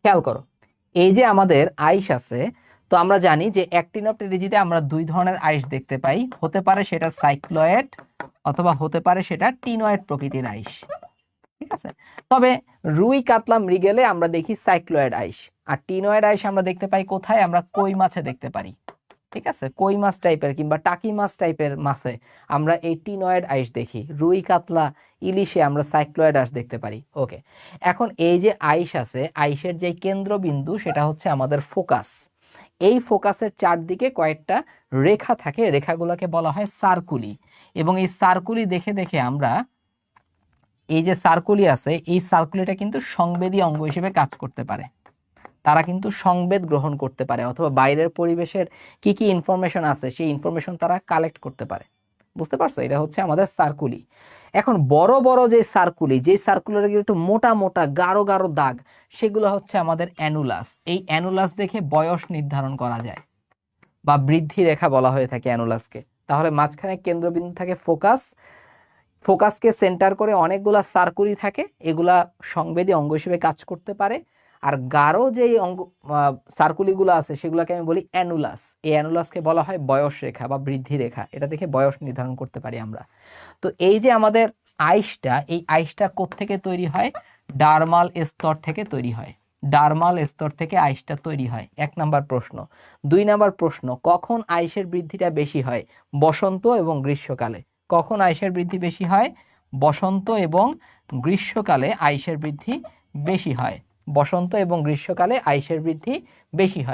খেয়াল করো, এই যে আমাদের আইস আছে, তো আমরা জানি যে অ্যাক্টিনোপটেরিজিতে আমরা দুই ধরনের আইস দেখতে পাই, হতে পারে সেটা সাইক্লয়েড অথবা হতে পারে সেটা টিনয়েড প্রকৃতির আইস। ঠিক আছে, তবে রুই কাতলা মৃগেলে আমরা দেখি সাইক্লয়েড আইস, আর টিনয়েড আইস আমরা দেখতে পাই কোথায়? আমরা কই মাছে দেখতে পারি। ঠিক আছে, কই মাছ টাইপের কিংবা টাকি মাছ টাইপের মাছে আমরা এই টিনয়েড আইস দেখি। রুই কাতলা ইলিশে আমরা সাইক্লয়েড আইস দেখতে পারি। ওকে, এখন এই যে আইস আছে, আইসের যে কেন্দ্রবিন্দু সেটা হচ্ছে আমাদের ফোকাস। এই ফোকাসের চারদিকে কয়েকটা রেখা থাকে, রেখাগুলোকে বলা হয় সার্কুলি। এবং এই সার্কুলি দেখে দেখে আমরা, এই যে সার্কুলি আছে, এই সার্কুলিটা কিন্তু সংবেদী অঙ্গ হিসেবে কাজ করতে পারে। তারা কিন্তু সংবেদ গ্রহণ করতে পারে অথবা বাইরের পরিবেশের কি কি ইনফরমেশন আছে সেই ইনফরমেশন তারা কালেক্ট করতে পারে। বুঝতে পারছো? এটা হচ্ছে আমাদের সার্কুলি। এখন বড় বড় যে সার্কুলি, যে সার্কুলার একটু মোটা মোটা গাঢ় গাঢ় দাগ, সেগুলো হচ্ছে আমাদের অ্যানুলাস। এই অ্যানুলাস দেখে বয়স নির্ধারণ করা যায় বা বৃদ্ধি রেখা বলা হয়ে থাকে অ্যানুলাসকে। তাহলে মাঝখানে কেন্দ্রবিন্দু থাকে ফোকাস, ফোকাসকে সেন্টার করে অনেকগুলা সার্কুলি থাকে, এগুলা সংবেদী অঙ্গ হিসেবে কাজ করতে পারে। আর গাঢ় যে অঙ্গ সার্কুলিগুলো আছে সেগুলোকে আমি বলি অ্যানুলাস। এই অ্যানুলাসকে বলা হয় বয়স রেখা বা বৃদ্ধি রেখা, এটা দেখে বয়স নির্ধারণ করতে পারি আমরা। তো এই যে আমাদের আইসটা, এই আইসটা কোত্থেকে তৈরি হয়? ডার্মাল স্তর থেকে তৈরি হয়। ডার্মাল স্তর থেকে আইসটা তৈরি হয়, 1 নাম্বার প্রশ্ন। 2 নাম্বার প্রশ্ন, কখন আইসের বৃদ্ধিটা বেশি হয়? বসন্ত এবং গ্রীষ্মকালে। কখন আইসের বৃদ্ধি বেশি হয়? বসন্ত এবং গ্রীষ্মকালে আইসের বৃদ্ধি বেশি হয়। বসন্ত এবং গ্রীষ্মকালে আইসের বৃদ্ধি বেশি হয়।